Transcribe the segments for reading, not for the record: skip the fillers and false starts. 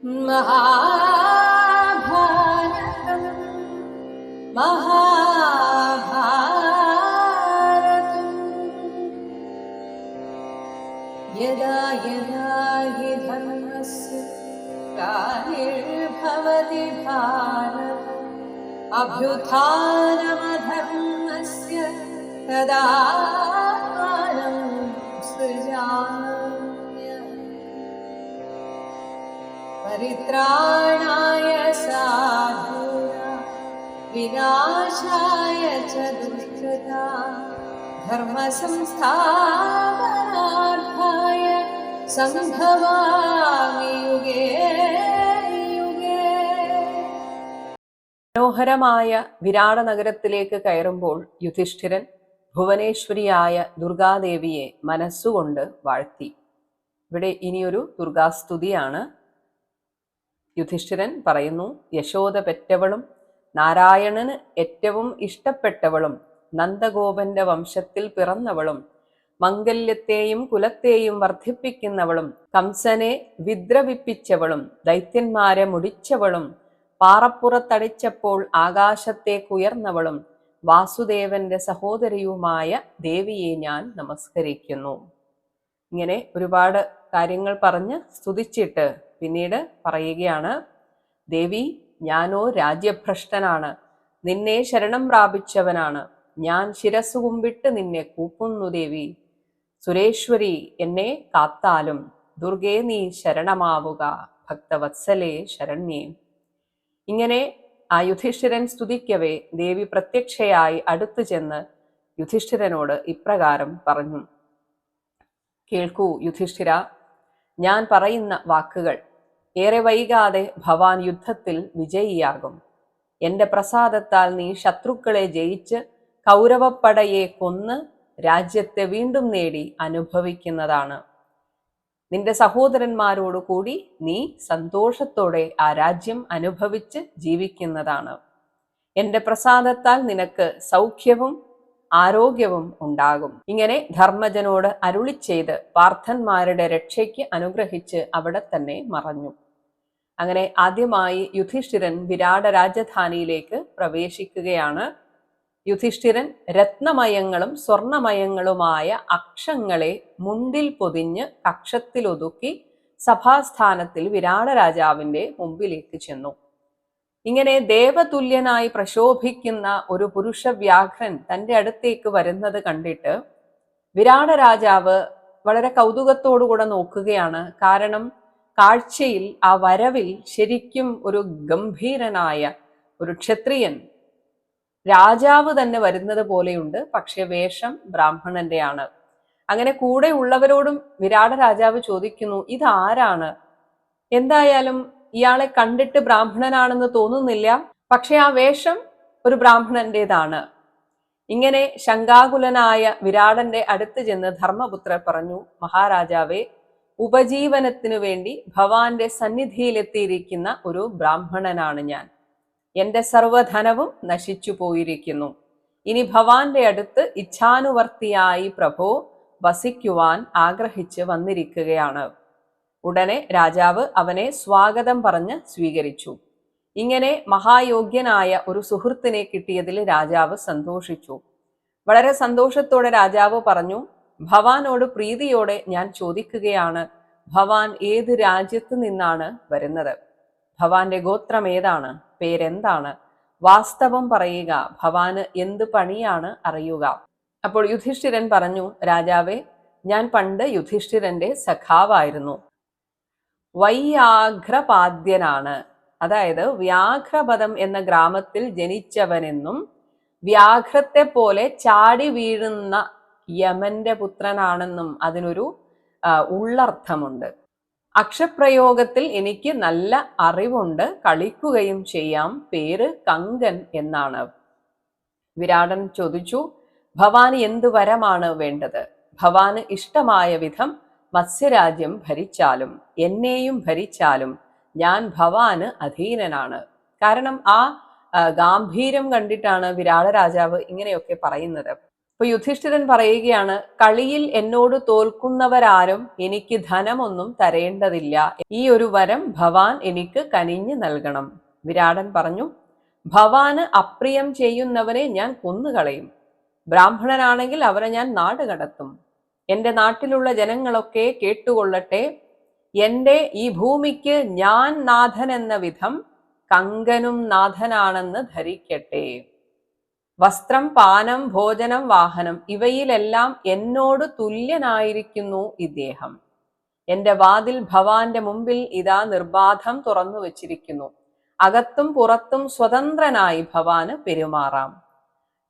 महाभारतं महाभारतं यदा यदा हि धर्मस्य ग्लानिर्भवति भारत अभ्युत्थानमधर्मस्य तदात्मानं सृजाम्यहम् परित्राणाय साधूनां विनाशाय च दुष्कृतां धर्मसंस्थापनार्थाय സംഭവാമി യുഗേ യുഗേ. മനോഹരമായ വിരാട നഗരത്തിലേക്ക് കയറുമ്പോൾ യുധിഷ്ഠിരൻ ഭുവനേശ്വരിയായ ദുർഗാദേവിയെ മനസ്സുകൊണ്ട് വാഴ്ത്തി. ഇവിടെ ഇനിയൊരു ദുർഗാസ്തുതിയാണ്. യുധിഷ്ഠിരൻ പറയുന്നു, യശോദ പെറ്റവളും നാരായണന് ഏറ്റവും ഇഷ്ടപ്പെട്ടവളും നന്ദഗോപന്റെ വംശത്തിൽ പിറന്നവളും മംഗല്യത്തെയും കുലത്തെയും വർദ്ധിപ്പിക്കുന്നവളും കംസനെ വിദ്രവിപ്പിച്ചവളും ദൈത്യന്മാരെ മുടിച്ചവളും പാറപ്പുറത്തടിച്ചപ്പോൾ ആകാശത്തേക്കുയർന്നവളും വാസുദേവന്റെ സഹോദരിയുമായ ദേവിയെ ഞാൻ നമസ്കരിക്കുന്നു. ഇങ്ങനെ ഒരുപാട് കാര്യങ്ങൾ പറഞ്ഞ് സ്തുതിച്ചിട്ട് പിന്നീട് പറയുകയാണ്, ദേവി, ഞാനോ രാജ്യഭ്രഷ്ടനാണ്, നിന്നെ ശരണം പ്രാപിച്ചവനാണ്. ഞാൻ ശിരസ്സു കുമ്പിട്ട് നിന്നെ കൂപ്പുന്നു ദേവി. സുരേശ്വരി, എന്നെ കാത്താലും. ദുർഗേ, നീ ശരണമാവുക. ഭക്തവത്സലേ ശരണ്യേ. ഇങ്ങനെ ആ യുധിഷ്ഠിരൻ സ്തുതിക്കവേ ദേവി പ്രത്യക്ഷയായി അടുത്തു ചെന്ന് യുധിഷ്ഠിരനോട് ഇപ്രകാരം പറഞ്ഞു, കേൾക്കൂ യുധിഷ്ഠിര, ഞാൻ പറയുന്ന വാക്കുകൾ. ഏറെ വൈകാതെ ഭവാൻ യുദ്ധത്തിൽ വിജയിയാകും. എന്റെ പ്രസാദത്താൽ നീ ശത്രുക്കളെ ജയിച്ച് കൗരവപ്പടയെ കൊന്ന് രാജ്യത്തെ വീണ്ടും നേടി അനുഭവിക്കുന്നതാണ്. നിന്റെ സഹോദരന്മാരോടു കൂടി നീ സന്തോഷത്തോടെ ആ രാജ്യം അനുഭവിച്ച് ജീവിക്കുന്നതാണ്. എന്റെ പ്രസാദത്താൽ നിനക്ക് സൗഖ്യവും ആരോഗ്യവും ഉണ്ടാകും. ഇങ്ങനെ ധർമ്മജനോട് അരുളി ചെയ്ത് പാർത്ഥന്മാരുടെ രക്ഷയ്ക്ക് അനുഗ്രഹിച്ച് അവിടെ തന്നെ മറഞ്ഞു. അങ്ങനെ ആദ്യമായി യുധിഷ്ഠിരൻ വിരാട രാജധാനിയിലേക്ക് പ്രവേശിക്കുകയാണ്. യുധിഷ്ഠിരൻ രത്നമയങ്ങളും സ്വർണമയങ്ങളുമായ അക്ഷങ്ങളെ മുണ്ടിൽ പൊതിഞ്ഞ് കക്ഷത്തിലൊതുക്കി സഭാസ്ഥാനത്തിൽ വിരാട രാജാവിന്റെ മുമ്പിലേക്ക് ചെന്നു. ഇങ്ങനെ ദേവതുല്യനായി പ്രശോഭിക്കുന്ന ഒരു പുരുഷ വ്യാഘ്രൻ തൻ്റെ അടുത്തേക്ക് വരുന്നത് കണ്ടിട്ട് വിരാട രാജാവ് വളരെ കൗതുകത്തോടുകൂടെ നോക്കുകയാണ്. കാരണം കാഴ്ചയിൽ ആ വരവിൽ ശരിക്കും ഒരു ഗംഭീരനായ ഒരു ക്ഷത്രിയൻ രാജാവ് തന്നെ വരുന്നത് പോലെയുണ്ട്. പക്ഷെ വേഷം ബ്രാഹ്മണന്റെയാണ്. അങ്ങനെ കൂടെ ഉള്ളവരോടും വിരാട രാജാവ് ചോദിക്കുന്നു, ഇതാരാണ്? എന്തായാലും ഇയാളെ കണ്ടിട്ട് ബ്രാഹ്മണനാണെന്ന് തോന്നുന്നില്ല, പക്ഷെ ആ വേഷം ഒരു ബ്രാഹ്മണന്റേതാണ്. ഇങ്ങനെ ശങ്കാകുലനായ വിരാടന്റെ അടുത്ത് ചെന്ന് ധർമ്മപുത്രർ പറഞ്ഞു, മഹാരാജാവേ, ഉപജീവനത്തിനു വേണ്ടി ഭവാന്റെ സന്നിധിയിലെത്തിയിരിക്കുന്ന ഒരു ബ്രാഹ്മണനാണ് ഞാൻ. എന്റെ സർവധനവും നശിച്ചു പോയിരിക്കുന്നു. ഇനി ഭവാന്റെ അടുത്ത് ഇച്ഛാനുവർത്തിയായി പ്രഭോ വസിക്കുവാൻ ആഗ്രഹിച്ച് വന്നിരിക്കുകയാണ്. ഉടനെ രാജാവ് അവനെ സ്വാഗതം പറഞ്ഞ് സ്വീകരിച്ചു. ഇങ്ങനെ മഹായോഗ്യനായ ഒരു സുഹൃത്തിനെ കിട്ടിയതിൽ രാജാവ് സന്തോഷിച്ചു. വളരെ സന്തോഷത്തോടെ രാജാവ് പറഞ്ഞു, ഭവാനോട് പ്രീതിയോടെ ഞാൻ ചോദിക്കുകയാണ്, ഭവാൻ ഏത് രാജ്യത്ത് നിന്നാണ് വരുന്നത്? ഭവാന്റെ ഗോത്രം ഏതാണ്? പേരെന്താണ്? വാസ്തവം പറയുക. ഭവാന് എന്ത് പണിയാണ് അറിയുക? അപ്പോൾ യുധിഷ്ഠിരൻ പറഞ്ഞു, രാജാവേ, ഞാൻ പണ്ട് യുധിഷ്ഠിരന്റെ സഖാവായിരുന്നു. വൈയാഘ്രപാദ്യനാണ്. അതായത് വ്യാഘ്രപദം എന്ന ഗ്രാമത്തിൽ ജനിച്ചവനെന്നും വ്യാഘ്രത്തെ പോലെ ചാടി വീഴുന്ന യമന്റെ പുത്രനാണെന്നും അതിനൊരു ഉള്ളർത്ഥമുണ്ട്. അക്ഷപ്രയോഗത്തിൽ എനിക്ക് നല്ല അറിവുണ്ട്, കളിക്കുകയും ചെയ്യാം. പേര് കങ്കൻ എന്നാണ്. വിരാടൻ ചോദിച്ചു, ഭവാന് എന്ത് വരമാണ് വേണ്ടത്? ഭവാന് ഇഷ്ടമായ വിധം മത്സ്യരാജ്യം ഭരിച്ചാലും എന്നെയും ഭരിച്ചാലും ഞാൻ ഭവാന് അധീനനാണ്. കാരണം ആ ഗാംഭീര്യം കണ്ടിട്ടാണ് വിരാട രാജാവ് ഇങ്ങനെയൊക്കെ പറയുന്നത്. ഇപ്പൊ യുധിഷ്ഠിരൻ പറയുകയാണ്, കളിയിൽ എന്നോട് തോൽക്കുന്നവരാരും എനിക്ക് ധനമൊന്നും തരേണ്ടതില്ല. ഈ ഒരു വരം ഭവാൻ എനിക്ക് കനിഞ്ഞു നൽകണം. വിരാടൻ പറഞ്ഞു, ഭവാന് അപ്രിയം ചെയ്യുന്നവനെ ഞാൻ കൊന്നുകളയും. ബ്രാഹ്മണനാണെങ്കിൽ അവരെ ഞാൻ നാട് കടത്തും. എന്റെ നാട്ടിലുള്ള ജനങ്ങളൊക്കെ കേട്ടുകൊള്ളട്ടെ. എന്റെ ഈ ഭൂമിക്ക് ഞാൻ നാഥൻ എന്ന വിധം കങ്കനും നാഥനാണെന്ന് ധരിക്കട്ടെ. വസ്ത്രം, പാനം, ഭോജനം, വാഹനം ഇവയിലെല്ലാം എന്നോട് തുല്യനായിരിക്കുന്നു ഇദ്ദേഹം. എന്റെ വാതിൽ ഭവാന്റെ മുമ്പിൽ ഇതാ നിർബാധം തുറന്നു വച്ചിരിക്കുന്നു. അകത്തും പുറത്തും സ്വതന്ത്രനായി ഭവാന് പെരുമാറാം.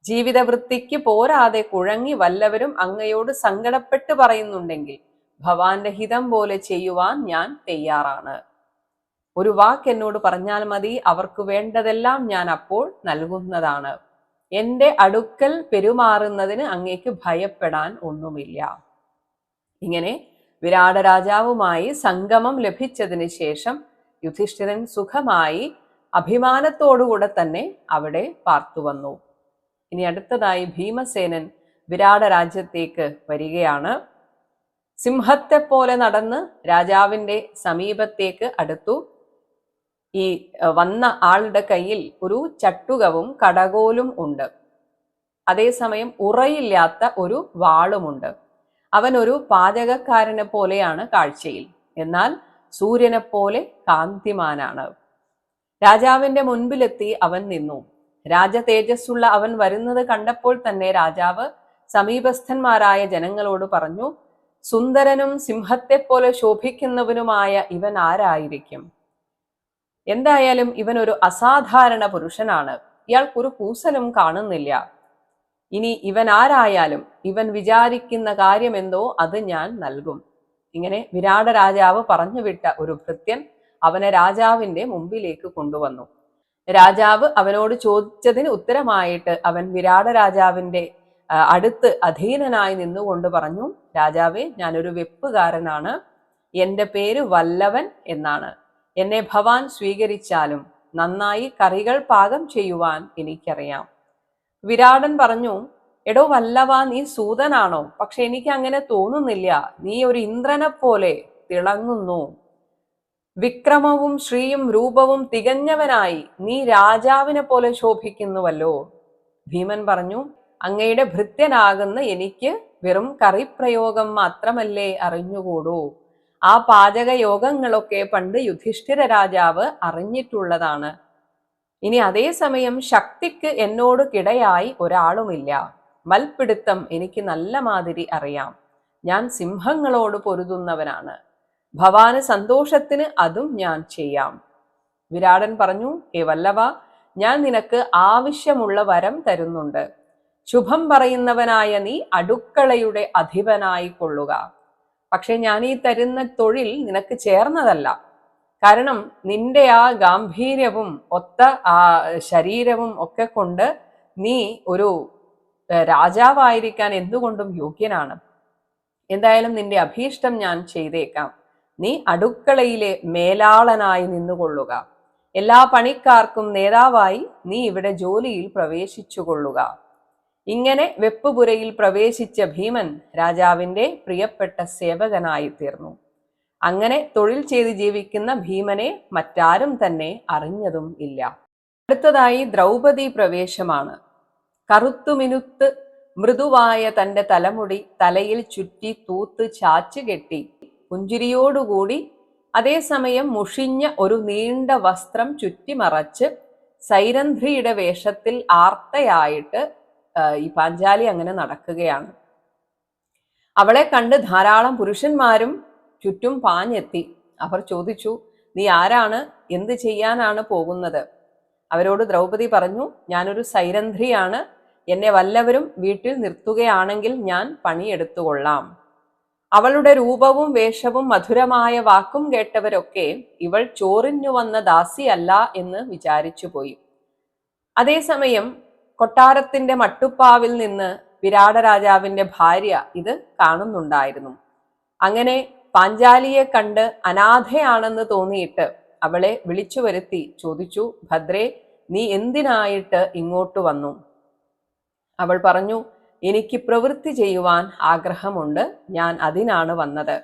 ജീവിതവൃത്തിക്ക് പോരാതെ കുഴങ്ങി വല്ലവരും അങ്ങയോട് സങ്കടപ്പെട്ട് പറയുന്നുണ്ടെങ്കിൽ ഭവാന്റെ ഹിതം പോലെ ചെയ്യുവാൻ ഞാൻ തയ്യാറാണ്. ഒരു വാക്ക് എന്നോട് പറഞ്ഞാൽ മതി, അവർക്ക് വേണ്ടതെല്ലാം ഞാൻ അപ്പോൾ നൽകുന്നതാണ്. എന്റെ അടുക്കൽ പെരുമാറുന്നതിന് അങ്ങേക്ക് ഭയപ്പെടാൻ ഒന്നുമില്ല. ഇങ്ങനെ വിരാട രാജാവുമായി സംഗമം ലഭിച്ചതിന് ശേഷം യുധിഷ്ഠിരൻ സുഖമായി അഭിമാനത്തോടുകൂടെ തന്നെ അവിടെ പാർത്തു വന്നു. ഇനി അടുത്തതായി ഭീമസേനൻ വിരാട രാജ്യത്തേക്ക് വരികയാണ്. സിംഹത്തെ പോലെ നടന്ന് രാജാവിന്റെ സമീപത്തേക്ക് അടുത്തു. ഈ വന്ന ആളുടെ കയ്യിൽ ഒരു ചട്ടുകവും കടകോലും ഉണ്ട്. അതേസമയം ഉറയില്ലാത്ത ഒരു വാളുമുണ്ട്. അവൻ ഒരു പാചകക്കാരനെ പോലെയാണ് കാഴ്ചയിൽ, എന്നാൽ സൂര്യനെ പോലെ കാന്തിമാനാണ്. രാജാവിന്റെ മുൻപിലെത്തി അവൻ നിന്നു. രാജ തേജസ്സുള്ള അവൻ വരുന്നത് കണ്ടപ്പോൾ തന്നെ രാജാവ് സമീപസ്ഥന്മാരായ ജനങ്ങളോട് പറഞ്ഞു, സുന്ദരനും സിംഹത്തെ പോലെ ശോഭിക്കുന്നവനുമായ ഇവൻ ആരായിരിക്കും? എന്തായാലും ഇവൻ ഒരു അസാധാരണ പുരുഷനാണ്. ഇയാൾക്കൊരു കൂസലും കാണുന്നില്ല. ഇനി ഇവൻ ആരായാലും ഇവൻ വിചാരിക്കുന്ന കാര്യമെന്തോ അത് ഞാൻ നൽകും. ഇങ്ങനെ വിരാട രാജാവ് പറഞ്ഞുവിട്ട ഒരു ഭൃത്യൻ അവനെ രാജാവിന്റെ മുമ്പിലേക്ക് കൊണ്ടുവന്നു. രാജാവ് അവനോട് ചോദിച്ചതിന് ഉത്തരമായിട്ട് അവൻ വിരാട രാജാവിന്റെ അടുത്ത് അധീനനായി നിന്നുകൊണ്ട് പറഞ്ഞു, രാജാവേ, ഞാനൊരു വെപ്പുകാരനാണ്. എന്റെ പേര് വല്ലവൻ എന്നാണ്. എന്നെ ഭവാൻ സ്വീകരിച്ചാലും നന്നായി കറികൾ പാകം ചെയ്യുവാൻ എനിക്കറിയാം. വിരാടൻ പറഞ്ഞു, എടോ വല്ലവ, നീ സൂതനാണോ? പക്ഷെ എനിക്ക് അങ്ങനെ തോന്നുന്നില്ല. നീ ഒരു ഇന്ദ്രനെ പോലെ തിളങ്ങുന്നു. വിക്രമവും ശ്രീയും രൂപവും തികഞ്ഞവനായി നീ രാജാവിനെ പോലെ ശോഭിക്കുന്നുവല്ലോ. ഭീമൻ പറഞ്ഞു, അങ്ങയുടെ ഭൃത്യനാകുന്ന എനിക്ക് വെറും കറിപ്രയോഗം മാത്രമല്ലേ അറിഞ്ഞുകൂടൂ. ആ പാചകയോഗങ്ങളൊക്കെ പണ്ട് യുധിഷ്ഠിര രാജാവ് അറിഞ്ഞിട്ടുള്ളതാണ്. ഇനി അതേസമയം ശക്തിക്ക് എന്നോട് കിടയായി ഒരാളുമില്ല. മൽപിടുത്തം എനിക്ക് നല്ല മാതിരി അറിയാം. ഞാൻ സിംഹങ്ങളോട് പൊരുതുന്നവനാണ്. ഭവാന് സന്തോഷത്തിന് അതും ഞാൻ ചെയ്യാം. വിരാടൻ പറഞ്ഞു, ഹേ വല്ലവ, ഞാൻ നിനക്ക് ആവശ്യമുള്ള വരം തരുന്നുണ്ട്. ശുഭം പറയുന്നവനായ നീ അടുക്കളയുടെ അധിപനായി കൊള്ളുക. പക്ഷെ ഞാൻ ഈ തരുന്ന തൊഴിൽ നിനക്ക് ചേർന്നതല്ല. കാരണം നിന്റെ ആ ഗാംഭീര്യവും ഒത്ത ആ ശരീരവും ഒക്കെ കൊണ്ട് നീ ഒരു രാജാവായിരിക്കാൻ എന്തുകൊണ്ടും യോഗ്യനാണ്. എന്തായാലും നിന്റെ അഭീഷ്ടം ഞാൻ ചെയ്തേക്കാം. നീ അടുക്കളയിലെ മേലാളനായി നിന്നുകൊള്ളുക. എല്ലാ പണിക്കാർക്കും നേതാവായി നീ ഇവിടെ ജോലിയിൽ പ്രവേശിച്ചുകൊള്ളുക. ഇങ്ങനെ വെപ്പുപുരയിൽ പ്രവേശിച്ച ഭീമൻ രാജാവിന്റെ പ്രിയപ്പെട്ട സേവകനായി തീർന്നു. അങ്ങനെ തൊഴിൽ ചെയ്ത് ജീവിക്കുന്ന ഭീമനെ മറ്റാരും തന്നെ അറിഞ്ഞതും ഇല്ല. അടുത്തതായി ദ്രൗപദി പ്രവേശമാണ്. കറുത്തുമിനുത്ത് മൃദുവായ തന്റെ തലമുടി തലയിൽ ചുറ്റി തൂത്ത് ചാച്ചു കെട്ടി പുഞ്ചിരിയോടുകൂടി അതേസമയം മുഷിഞ്ഞ ഒരു നീണ്ട വസ്ത്രം ചുറ്റിമറച്ച് സൈരന്ധ്രിയുടെ വേഷത്തിൽ ആർത്തയായിട്ട് ഈ പാഞ്ചാലി അങ്ങനെ നടക്കുകയാണ്. അവളെ കണ്ട് ധാരാളം പുരുഷന്മാരും ചുറ്റും പാഞ്ഞെത്തി. അവർ ചോദിച്ചു, നീ ആരാണ്? എന്ത് ചെയ്യാനാണ് പോകുന്നത്? അവരോട് ദ്രൗപദി പറഞ്ഞു, ഞാനൊരു സൈരന്ധ്രിയാണ്. എന്നെ വല്ലവരും വീട്ടിൽ നിർത്തുകയാണെങ്കിൽ ഞാൻ പണിയെടുത്തുകൊള്ളാം. അവളുടെ രൂപവും വേഷവും മധുരമായ വാക്കും കേട്ടവരൊക്കെ ഇവൾ ചോറിഞ്ഞു വന്ന ദാസിയല്ല എന്ന് വിചാരിച്ചു പോയി. അതേസമയം കൊട്ടാരത്തിന്റെ മട്ടുപ്പാവിൽ നിന്ന് വിരാട രാജാവിന്റെ ഭാര്യ ഇത് കാണുന്നുണ്ടായിരുന്നു. അങ്ങനെ പാഞ്ചാലിയെ കണ്ട് അനാഥയാണെന്ന് തോന്നിയിട്ട് അവളെ വിളിച്ചു വരുത്തി ചോദിച്ചു, ഭദ്രേ, നീ എന്തിനായിട്ട് ഇങ്ങോട്ട് വന്നു? അവൾ പറഞ്ഞു, എനിക്ക് പ്രവൃത്തി ചെയ്യുവാൻ ആഗ്രഹമുണ്ട്. ഞാൻ അതിനാണ് വന്നത്.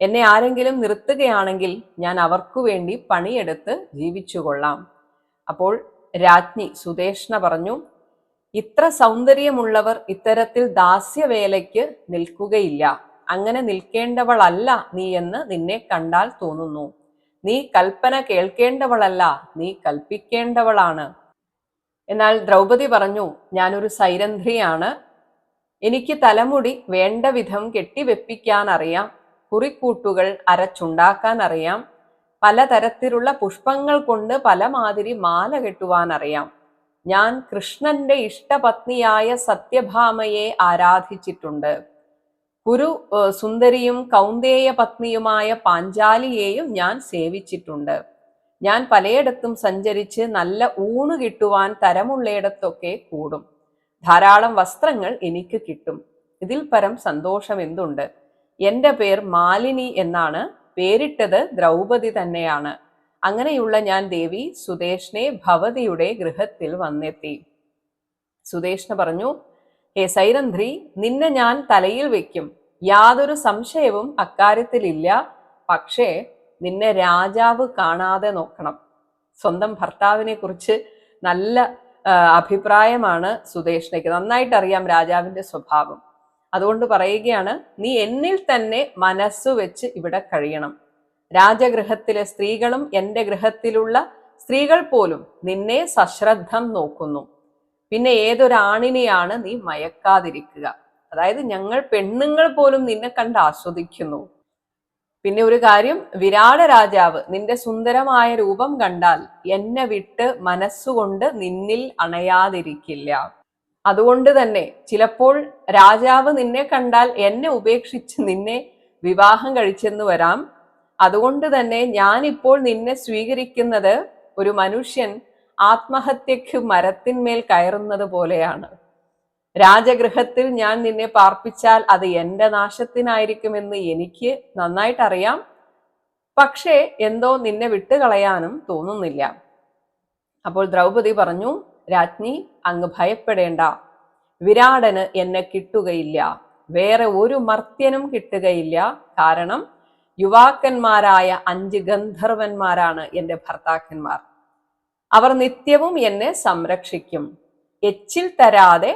എന്നെ ആരെങ്കിലും നിർത്തുകയാണെങ്കിൽ ഞാൻ അവർക്കു വേണ്ടി പണിയെടുത്ത് ജീവിച്ചുകൊള്ളാം. അപ്പോൾ രാജ്ഞി സുദേഷ്ണ പറഞ്ഞു, ഇത്ര സൗന്ദര്യമുള്ളവർ ഇത്തരത്തിൽ ദാസ്യവേലയ്ക്ക് നിൽക്കുകയില്ല. അങ്ങനെ നിൽക്കേണ്ടവളല്ല നീ എന്ന് നിന്നെ കണ്ടാൽ തോന്നുന്നു. നീ കൽപ്പന കേൾക്കേണ്ടവളല്ല, നീ കൽപ്പിക്കേണ്ടവളാണ്. എന്നാൽ ദ്രൗപദി പറഞ്ഞു, ഞാനൊരു സൈരന്ധ്രിയാണ്. എനിക്ക് തലമുടി വേണ്ട വിധം കെട്ടിവെപ്പിക്കാൻ അറിയാം, കുറിക്കൂട്ടുകൾ അരച്ചുണ്ടാക്കാൻ അറിയാം, പലതരത്തിലുള്ള പുഷ്പങ്ങൾ കൊണ്ട് പലമാതിരി മാല കെട്ടുവാൻ അറിയാം. ഞാൻ കൃഷ്ണന്റെ ഇഷ്ടപത്നിയായ സത്യഭാമയെ ആരാധിച്ചിട്ടുണ്ട്. സുന്ദരിയും കൗന്ദേയ പത്നിയുമായ പാഞ്ചാലിയെയും ഞാൻ സേവിച്ചിട്ടുണ്ട്. ഞാൻ പലയിടത്തും സഞ്ചരിച്ച് നല്ല ഊണ് കിട്ടുവാൻ തരമുള്ളയിടത്തൊക്കെ കൂടും. ധാരാളം വസ്ത്രങ്ങൾ എനിക്ക് കിട്ടും. ഇതിൽ പരം സന്തോഷം എന്തുണ്ട്? എന്റെ പേർ മാലിനി എന്നാണ്. പേരിട്ടത് ദ്രൗപദി തന്നെയാണ്. അങ്ങനെയുള്ള ഞാൻ ദേവി സുദേഷ്ണെ ഭവതിയുടെ ഗൃഹത്തിൽ വന്നെത്തി. സുദേഷ്ണ പറഞ്ഞു, ഹേ സൈരന്ധ്രി, നിന്നെ ഞാൻ തലയിൽ വെക്കും. യാതൊരു സംശയവും അക്കാര്യത്തിലില്ല. പക്ഷേ നിന്നെ രാജാവ് കാണാതെ നോക്കണം. സ്വന്തം ഭർത്താവിനെ കുറിച്ച് നല്ല അഭിപ്രായമാണ് സുദേഷ്ണയ്ക്ക്. നന്നായിട്ട് അറിയാം രാജാവിന്റെ സ്വഭാവം. അതുകൊണ്ട് പറയുകയാണ്, നീ എന്നിൽ തന്നെ മനസ്സു വെച്ച് ഇവിടെ കഴിയണം. രാജഗൃഹത്തിലെ സ്ത്രീകളും എൻ്റെ ഗൃഹത്തിലുള്ള സ്ത്രീകൾ പോലും നിന്നെ സശ്രദ്ധം നോക്കുന്നു. പിന്നെ ഏതൊരാണിനെയാണ് നീ മയക്കാതിരിക്കുക? അതായത് ഞങ്ങൾ പെണ്ണുങ്ങൾ പോലും നിന്നെ കണ്ട് ആസ്വദിക്കുന്നു. പിന്നെ ഒരു കാര്യം, വിരാട രാജാവ് നിന്റെ സുന്ദരമായ രൂപം കണ്ടാൽ എന്നെ വിട്ട് മനസ്സുകൊണ്ട് നിന്നിൽ അണയാതിരിക്കില്ല. അതുകൊണ്ട് തന്നെ ചിലപ്പോൾ രാജാവ് നിന്നെ കണ്ടാൽ എന്നെ ഉപേക്ഷിച്ച് നിന്നെ വിവാഹം കഴിച്ചെന്ന് വരാം. അതുകൊണ്ട് തന്നെ ഞാനിപ്പോൾ നിന്നെ സ്വീകരിക്കുന്നത് ഒരു മനുഷ്യൻ ആത്മഹത്യക്ക് മരത്തിന്മേൽ കയറുന്നത് പോലെയാണ്. രാജഗൃഹത്തിൽ ഞാൻ നിന്നെ പാർപ്പിച്ചാൽ അത് എൻ്റെ നാശത്തിനായിരിക്കുമെന്ന് എനിക്ക് നന്നായിട്ടറിയാം. പക്ഷേ എന്തോ നിന്നെ വിട്ടുകളയാനും തോന്നുന്നില്ല. അപ്പോൾ ദ്രൗപദി പറഞ്ഞു, രാജ്ഞി, അങ്ങ് ഭയപ്പെടേണ്ട. വിരാടന് എന്നെ കിട്ടുകയില്ല. വേറെ ഒരു മർത്യനും കിട്ടുകയില്ല. കാരണം യുവാക്കന്മാരായ 5 ഗന്ധർവന്മാരാണ് എൻ്റെ ഭർത്താക്കന്മാർ. അവർ നിത്യവും എന്നെ സംരക്ഷിക്കും. എച്ചിൽ തരാതെ,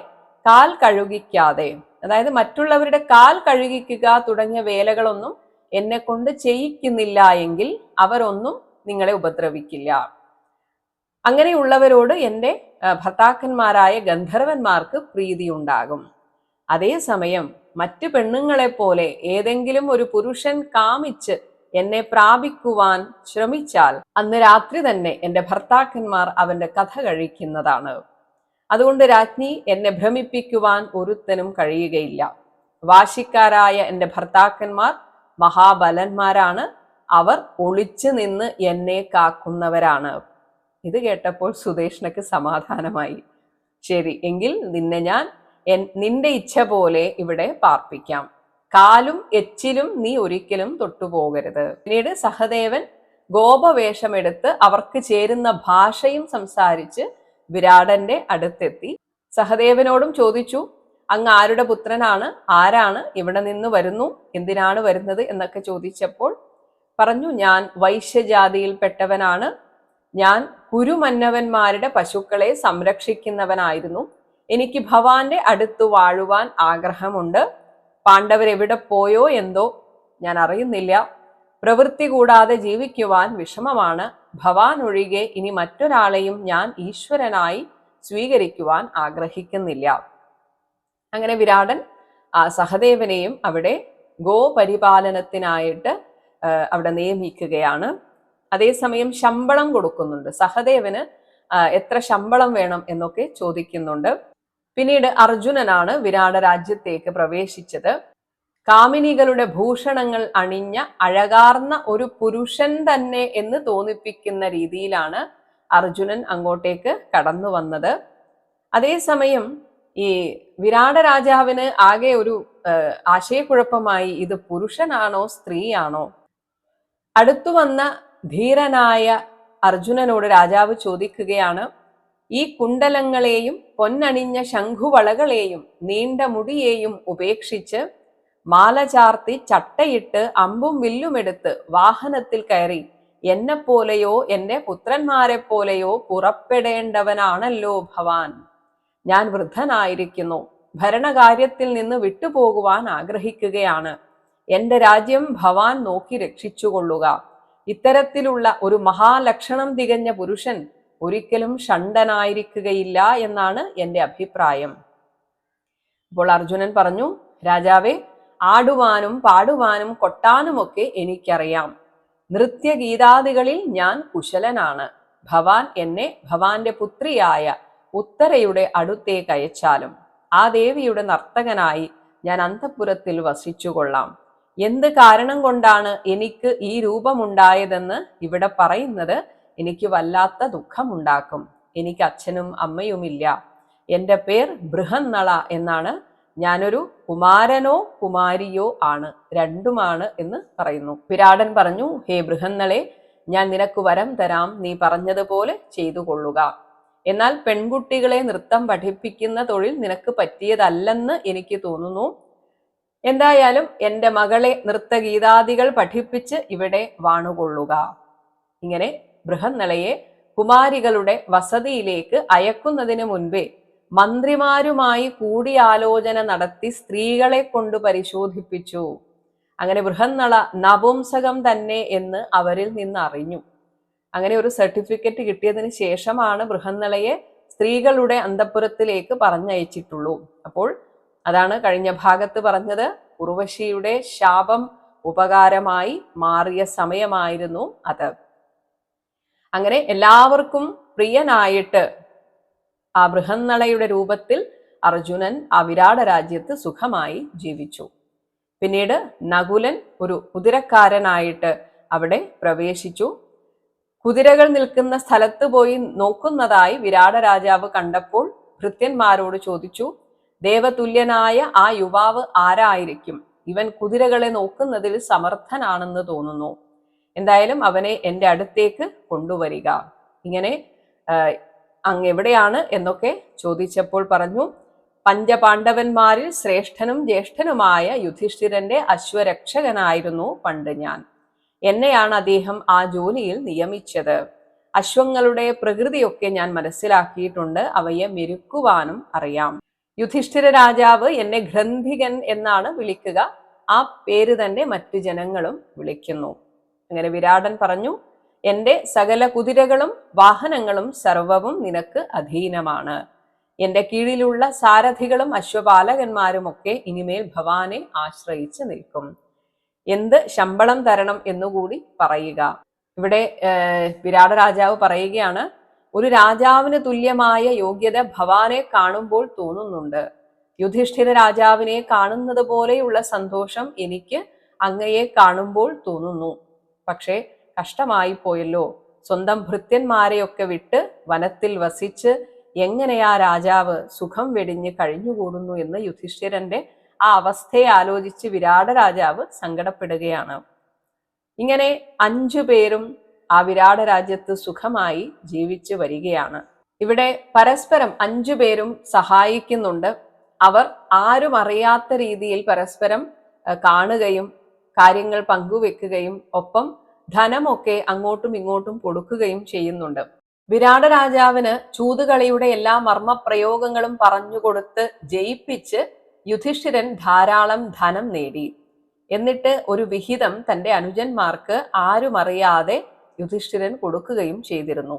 കാൽ കഴുകിക്കാതെ, അതായത് മറ്റുള്ളവരുടെ കാൽ കഴുകിക്കുക തുടങ്ങിയ വേലകളൊന്നും എന്നെ കൊണ്ട് ചെയ്യിക്കുന്നില്ല എങ്കിൽ അവരൊന്നും നിങ്ങളെ ഉപദ്രവിക്കില്ല. അങ്ങനെയുള്ളവരോട് എൻ്റെ ഭർത്താക്കന്മാരായ ഗന്ധർവന്മാർക്ക് പ്രീതി ഉണ്ടാകും. അതേസമയം മറ്റു പെണ്ണുങ്ങളെ പോലെ ഏതെങ്കിലും ഒരു പുരുഷൻ കാമിച്ച് എന്നെ പ്രാപിക്കുവാൻ ശ്രമിച്ചാൽ അന്ന് രാത്രി തന്നെ എൻ്റെ ഭർത്താക്കന്മാർ അവന്റെ കഥ കഴിക്കുന്നതാണ്. അതുകൊണ്ട് രാജ്ഞി, എന്നെ ഭ്രമിപ്പിക്കുവാൻ ഒരുത്തനും കഴിയുകയില്ല. വാശിക്കാരായ എൻ്റെ ഭർത്താക്കന്മാർ മഹാബലന്മാരാണ്. അവർ ഒളിച്ചു നിന്ന് എന്നെ കാക്കുന്നവരാണ്. ഇത് കേട്ടപ്പോൾ സുദേഷ്ണക്ക് സമാധാനമായി. ശരി, എങ്കിൽ നിന്നെ ഞാൻ നിന്റെ ഇച്ഛ പോലെ ഇവിടെ പാർപ്പിക്കാം. കാലും എച്ചിലും നീ ഒരിക്കലും തൊട്ടുപോകരുത്. പിന്നീട് സഹദേവൻ ഗോപവേഷമെടുത്ത് അവർക്ക് ചേരുന്ന ഭാഷയും സംസാരിച്ച് വിരാടന്റെ അടുത്തെത്തി. സഹദേവനോടും ചോദിച്ചു, അങ്ങ് ആരുടെ പുത്രനാണ്? ആരാണ്? ഇവിടെ നിന്ന് വരുന്നു? എന്തിനാണ് വരുന്നത്? എന്നൊക്കെ ചോദിച്ചപ്പോൾ പറഞ്ഞു, ഞാൻ വൈശ്യജാതിയിൽപ്പെട്ടവനാണ്. ഞാൻ കുരുമന്നവന്മാരുടെ പശുക്കളെ സംരക്ഷിക്കുന്നവനായിരുന്നു. എനിക്ക് ഭവാന്റെ അടുത്ത് വാഴുവാൻ ആഗ്രഹമുണ്ട്. പാണ്ഡവരെവിടെ പോയോ എന്തോ, ഞാൻ അറിയുന്നില്ല. പ്രവൃത്തി കൂടാതെ ജീവിക്കുവാൻ വിഷമമാണ്. ഭവാൻ ഒഴികെ ഇനി മറ്റൊരാളെയും ഞാൻ ഈശ്വരനായി സ്വീകരിക്കുവാൻ ആഗ്രഹിക്കുന്നില്ല. അങ്ങനെ വിരാടൻ സഹദേവനെയും അവിടെ ഗോപരിപാലനത്തിനായിട്ട് അവിടെ നിയമിക്കുകയാണ്. അതേസമയം ശമ്പളം കൊടുക്കുന്നുണ്ട്. സഹദേവന് എത്ര ശമ്പളം വേണം എന്നൊക്കെ ചോദിക്കുന്നുണ്ട്. പിന്നീട് അർജുനനാണ് വിരാട രാജ്യത്തേക്ക് പ്രവേശിച്ചത്. കാമിനികളുടെ ഭൂഷണങ്ങൾ അണിഞ്ഞ അഴകാർന്ന ഒരു പുരുഷൻ തന്നെ എന്ന് തോന്നിപ്പിക്കുന്ന രീതിയിലാണ് അർജുനൻ അങ്ങോട്ടേക്ക് കടന്നു വന്നത്. അതേസമയം ഈ വിരാട രാജാവിന് ആകെ ഒരു ആശയക്കുഴപ്പമായി. ഇത് പുരുഷനാണോ സ്ത്രീയാണോ? അടുത്തു വന്ന ധീരനായ അർജുനനോട് രാജാവ് ചോദിക്കുകയാണ്, ഈ കുണ്ടലങ്ങളെയും പൊന്നണിഞ്ഞ ശംഖുവളകളെയും നീണ്ട മുടിയെയും ഉപേക്ഷിച്ച് മാല ചാർത്തി ചട്ടയിട്ട് അമ്പും വില്ലുമെടുത്ത് വാഹനത്തിൽ കയറി എന്നെപ്പോലെയോ എന്റെ പുത്രന്മാരെ പോലെയോ പുറപ്പെടേണ്ടവനാണല്ലോ ഭവാൻ. ഞാൻ വൃദ്ധനായിരിക്കുന്നു, ഭരണകാര്യത്തിൽ നിന്ന് വിട്ടുപോകുവാൻ ആഗ്രഹിക്കുകയാണ്. എന്റെ രാജ്യം ഭവാൻ നോക്കി രക്ഷിച്ചുകൊള്ളുക. ഇത്തരത്തിലുള്ള ഒരു മഹാലക്ഷണം തികഞ്ഞ പുരുഷൻ ഒരിക്കലും ഷണ്ഡനായിരിക്കുകയില്ല എന്നാണ് എന്റെ അഭിപ്രായം. അപ്പോൾ അർജുനൻ പറഞ്ഞു, രാജാവേ, ആടുവാനും പാടുവാനും കൊട്ടാനുമൊക്കെ എനിക്കറിയാം. നൃത്യഗീതാദികളിൽ ഞാൻ കുശലനാണ്. ഭവാൻ എന്നെ ഭവാന്റെ പുത്രിയായ ഉത്തരയുടെ അടുത്തേക്ക് അയച്ചാലും ആ ദേവിയുടെ നർത്തകനായി ഞാൻ അന്തഃപുരത്തിൽ വസിച്ചുകൊള്ളാം. എന്ത് കാരണം കൊണ്ടാണ് എനിക്ക് ഈ രൂപമുണ്ടായതെന്ന് ഇവിടെ പറയുന്നത് എനിക്ക് വല്ലാത്ത ദുഃഖമുണ്ടാക്കും. എനിക്ക് അച്ഛനും അമ്മയുമില്ല. എൻ്റെ പേർ ബൃഹന്നള എന്നാണ്. ഞാനൊരു കുമാരനോ കുമാരിയോ ആണ്, രണ്ടുമാണ് എന്ന് പറയുന്നു. വിരാടൻ പറഞ്ഞു, ഹേ ബൃഹന്നളെ, ഞാൻ നിനക്ക് വരം തരാം, നീ പറഞ്ഞതുപോലെ ചെയ്തു കൊള്ളുക. എന്നാൽ പെൺകുട്ടികളെ നൃത്തം പഠിപ്പിക്കുന്ന തൊഴിൽ നിനക്ക് പറ്റിയതല്ലെന്ന് എനിക്ക് തോന്നുന്നു. എന്തായാലും എൻ്റെ മകളെ നൃത്തഗീതാദികൾ പഠിപ്പിച്ച് ഇവിടെ വാണുകൊള്ളുക. ഇങ്ങനെ ബൃഹന്നളയെ കുമാരികളുടെ വസതിയിലേക്ക് അയക്കുന്നതിന് മുൻപേ മന്ത്രിമാരുമായി കൂടിയാലോചന നടത്തി സ്ത്രീകളെ കൊണ്ട് പരിശോധിപ്പിച്ചു. അങ്ങനെ ബൃഹന്നള നപുംസകം തന്നെ എന്ന് അവരിൽ നിന്ന് അറിഞ്ഞു. അങ്ങനെ ഒരു സർട്ടിഫിക്കറ്റ് കിട്ടിയതിന് ശേഷമാണ് ബൃഹന്നളയെ സ്ത്രീകളുടെ അന്തഃപുരത്തിലേക്ക് പറഞ്ഞയച്ചിട്ടുള്ളൂ. അപ്പോൾ അതാണ് കഴിഞ്ഞ ഭാഗത്ത് പറഞ്ഞത്, ഉർവശിയുടെ ശാപം ഉപകാരമായി മാറിയ സമയമായിരുന്നു അത്. അങ്ങനെ എല്ലാവർക്കും പ്രിയനായിട്ട് ആ ബൃഹന്നളയുടെ രൂപത്തിൽ അർജുനൻ ആ വിരാട രാജ്യത്ത് സുഖമായി ജീവിച്ചു. പിന്നീട് നകുലൻ ഒരു കുതിരക്കാരനായിട്ട് അവിടെ പ്രവേശിച്ചു. കുതിരകൾ നിൽക്കുന്ന സ്ഥലത്ത് പോയി നോക്കുന്നതായി വിരാട രാജാവ് കണ്ടപ്പോൾ ഭൃത്യന്മാരോട് ചോദിച്ചു, ദേവതുല്യനായ ആ യുവാവ് ആരായിരിക്കും? ഇവൻ കുതിരകളെ നോക്കുന്നതിൽ സമർത്ഥനാണെന്ന് തോന്നുന്നു. എന്തായാലും അവനെ എൻ്റെ അടുത്തേക്ക് കൊണ്ടുവരിക. ഇങ്ങനെ അങ്ങ് എവിടെയാണ് എന്നൊക്കെ ചോദിച്ചപ്പോൾ പറഞ്ഞു, പഞ്ചപാണ്ഡവന്മാരിൽ ശ്രേഷ്ഠനും ജ്യേഷ്ഠനുമായ യുധിഷ്ഠിരന്റെ അശ്വരക്ഷകനായിരുന്നു പണ്ട് ഞാൻ. എന്നെയാണ് അദ്ദേഹം ആ ജോലിയിൽ നിയമിച്ചത്. അശ്വങ്ങളുടെ പ്രകൃതിയൊക്കെ ഞാൻ മനസ്സിലാക്കിയിട്ടുണ്ട്, അവയെ മെരുക്കുവാനും അറിയാം. യുധിഷ്ഠിര രാജാവ് എന്നെ ഗ്രന്ഥികൻ എന്നാണ് വിളിക്കുക. ആ പേര് തന്നെ മറ്റു ജനങ്ങളും വിളിക്കുന്നു. അങ്ങനെ വിരാടൻ പറഞ്ഞു, എൻ്റെ സകല കുതിരകളും വാഹനങ്ങളും സർവവും നിനക്ക് അധീനമാണ്. എൻ്റെ കീഴിലുള്ള സാരഥികളും അശ്വപാലകന്മാരുമൊക്കെ ഇനിമേൽ ഭവാനെ ആശ്രയിച്ച് നിൽക്കും. എന്ത് ശമ്പളം തരണം എന്നുകൂടി പറയുക. ഇവിടെ വിരാട രാജാവ് പറയുകയാണ്, ഒരു രാജാവിന് തുല്യമായ യോഗ്യത ഭവാനെ കാണുമ്പോൾ തോന്നുന്നുണ്ട്. യുധിഷ്ഠിര രാജാവിനെ കാണുന്നത് പോലെയുള്ള സന്തോഷം എനിക്ക് അങ്ങയെ കാണുമ്പോൾ തോന്നുന്നു. പക്ഷേ കഷ്ടമായി പോയല്ലോ, സ്വന്തം ഭൃത്യന്മാരെയൊക്കെ വിട്ട് വനത്തിൽ വസിച്ച് എങ്ങനെയാ രാജാവ് സുഖം വെടിഞ്ഞ് കഴിഞ്ഞുകൂടുന്നു എന്ന് യുധിഷ്ഠിരന്റെ ആ അവസ്ഥയെ ആലോചിച്ച് വിരാട രാജാവ് സങ്കടപ്പെടുകയാണ്. ഇങ്ങനെ 5 പേരും ആ വിരാട രാജ്യത്ത് സുഖമായി ജീവിച്ചു വരികയാണ്. ഇവിടെ പരസ്പരം 5 പേരും സഹായിക്കുന്നുണ്ട്. അവർ ആരും അറിയാത്ത രീതിയിൽ പരസ്പരം കാണുകയും കാര്യങ്ങൾ പങ്കുവെക്കുകയും ഒപ്പം ധനമൊക്കെ അങ്ങോട്ടും ഇങ്ങോട്ടും കൊടുക്കുകയും ചെയ്യുന്നുണ്ട്. വിരാട രാജാവിന് ചൂതുകളിയുടെ എല്ലാ മർമ്മപ്രയോഗങ്ങളും പറഞ്ഞുകൊടുത്ത് ജയിപ്പിച്ച് യുധിഷ്ഠിരൻ ധാരാളം ധനം നേടി. എന്നിട്ട് ഒരു വിഹിതം തൻ്റെ അനുജന്മാർക്ക് ആരും അറിയാതെ യുധിഷ്ഠിരൻ കൊടുക്കുകയും ചെയ്തിരുന്നു.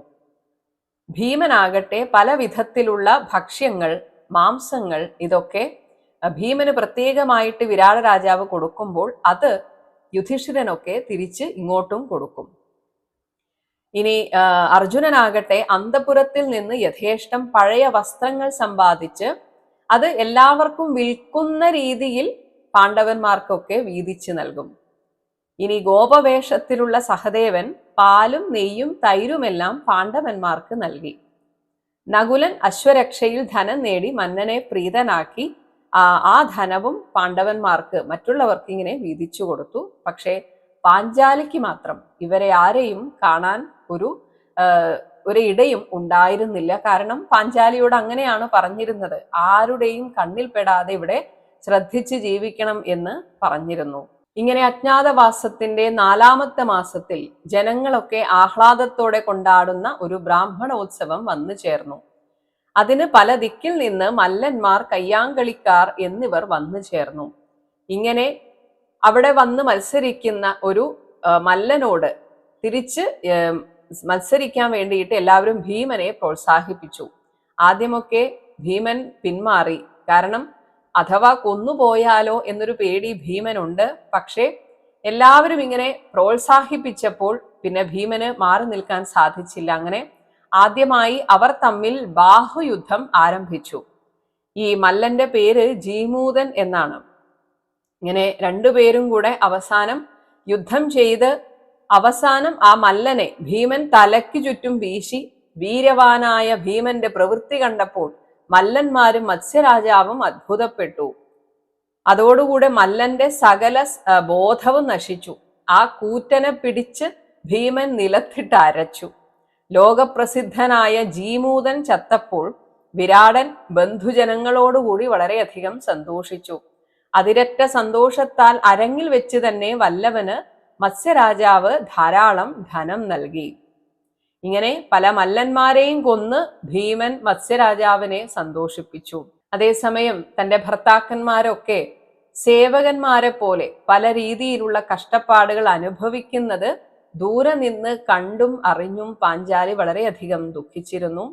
ഭീമനാകട്ടെ പല വിധത്തിലുള്ള ഭക്ഷ്യങ്ങൾ, മാംസങ്ങൾ ഇതൊക്കെ ഭീമന് പ്രത്യേകമായിട്ട് വിരാട രാജാവ് കൊടുക്കുമ്പോൾ അത് യുധിഷ്ഠിരനൊക്കെ തിരിച്ച് ഇങ്ങോട്ടും കൊടുക്കും. ഇനി അർജുനനാകട്ടെ അന്തഃപുരത്തിൽ നിന്ന് യഥേഷ്ടം പഴയ വസ്ത്രങ്ങൾ സമ്പാദിച്ച് അത് എല്ലാവർക്കും വിൽക്കുന്ന രീതിയിൽ പാണ്ഡവന്മാർക്കൊക്കെ വീതിച്ചു നൽകും. ഇനി ഗോപവേഷത്തിലുള്ള സഹദേവൻ പാലും നെയ്യും തൈരുമെല്ലാം പാണ്ഡവന്മാർക്ക് നൽകി. നകുലൻ അശ്വരക്ഷയിൽ ധനം നേടി മന്നനെ പ്രീതനാക്കി. ആ ധനവും പാണ്ഡവന്മാർക്ക് മറ്റുള്ളവർക്ക് ഇങ്ങനെ വീതിച്ചു കൊടുത്തു. പക്ഷേ പാഞ്ചാലിക്ക് മാത്രം ഇവരെ ആരെയും കാണാൻ ഒരു ഒരു ഇടയും ഉണ്ടായിരുന്നില്ല. കാരണം പാഞ്ചാലിയോട് അങ്ങനെയാണ് പറഞ്ഞിരുന്നത്, ആരുടെയും കണ്ണിൽപ്പെടാതെ ഇവിടെ ശ്രദ്ധിച്ച് ജീവിക്കണം എന്ന് പറഞ്ഞിരുന്നു. ഇങ്ങനെ അജ്ഞാതവാസത്തിന്റെ 4-ാമത്തെ മാസത്തിൽ ജനങ്ങളൊക്കെ ആഹ്ലാദത്തോടെ കൊണ്ടാടുന്ന ഒരു ബ്രാഹ്മണോത്സവം വന്നു ചേർന്നു. അതിന് പല ദിക്കിൽ നിന്ന് മല്ലന്മാർ, കയ്യാങ്കളിക്കാർ എന്നിവർ വന്നു ചേർന്നു. ഇങ്ങനെ അവിടെ വന്ന് മത്സരിക്കുന്ന ഒരു മല്ലനോട് തിരിച്ച് മത്സരിക്കാൻ വേണ്ടിയിട്ട് എല്ലാവരും ഭീമനെ പ്രോത്സാഹിപ്പിച്ചു. ആദ്യമൊക്കെ ഭീമൻ പിന്മാറി. കാരണം അഥവാ കൊന്നുപോയാലോ എന്നൊരു പേടി ഭീമനുണ്ട്. പക്ഷേ എല്ലാവരും ഇങ്ങനെ പ്രോത്സാഹിപ്പിച്ചപ്പോൾ പിന്നെ ഭീമന് മാറി നിൽക്കാൻ സാധിച്ചില്ല. അങ്ങനെ ആദ്യമായി അവർ തമ്മിൽ ബാഹുയുദ്ധം ആരംഭിച്ചു. ഈ മല്ലന്റെ പേര് ജീമൂതൻ എന്നാണ്. ഇങ്ങനെ രണ്ടുപേരും കൂടെ അവസാനം യുദ്ധം ചെയ്ത് അവസാനം ആ മല്ലനെ ഭീമൻ തലയ്ക്ക് ചുറ്റും വീശി. വീരവാനായ ഭീമന്റെ പ്രവൃത്തി കണ്ടപ്പോൾ മല്ലന്മാരും മത്സ്യരാജാവും അത്ഭുതപ്പെട്ടു. അതോടുകൂടെ മല്ലന്റെ സകല ബോധവും നശിച്ചു. ആ കൂറ്റനെ പിടിച്ച് ഭീമൻ നിലത്തിട്ട് അരച്ചു. ലോകപ്രസിദ്ധനായ ജീമൂതൻ ചത്തപ്പോൾ വിരാടൻ ബന്ധുജനങ്ങളോടുകൂടി വളരെയധികം സന്തോഷിച്ചു. അതിരറ്റ സന്തോഷത്താൽ അരങ്ങിൽ വെച്ച് തന്നെ വല്ലവന് മത്സ്യരാജാവ് ധാരാളം ധനം നൽകി. ഇങ്ങനെ പല മല്ലന്മാരെയും കൊന്ന് ഭീമൻ മത്സ്യരാജാവിനെ സന്തോഷിപ്പിച്ചു. അതേസമയം തന്റെ ഭർത്താക്കന്മാരൊക്കെ സേവകന്മാരെ പോലെ പല രീതിയിലുള്ള കഷ്ടപ്പാടുകൾ അനുഭവിക്കുന്നത് ദൂരെ നിന്ന് കണ്ടും അറിഞ്ഞും പാഞ്ചാലി വളരെയധികം ദുഃഖിച്ചിരുന്നു.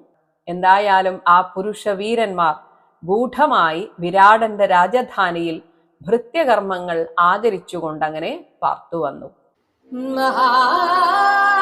എന്തായാലും ആ പുരുഷവീരന്മാർ ഗൂഢമായി വിരാടന്റെ രാജധാനിയിൽ ഭൃത്യകർമ്മങ്ങൾ ആചരിച്ചുകൊണ്ട് അങ്ങനെ പാർത്തു വന്നു. മഹാഭാരതം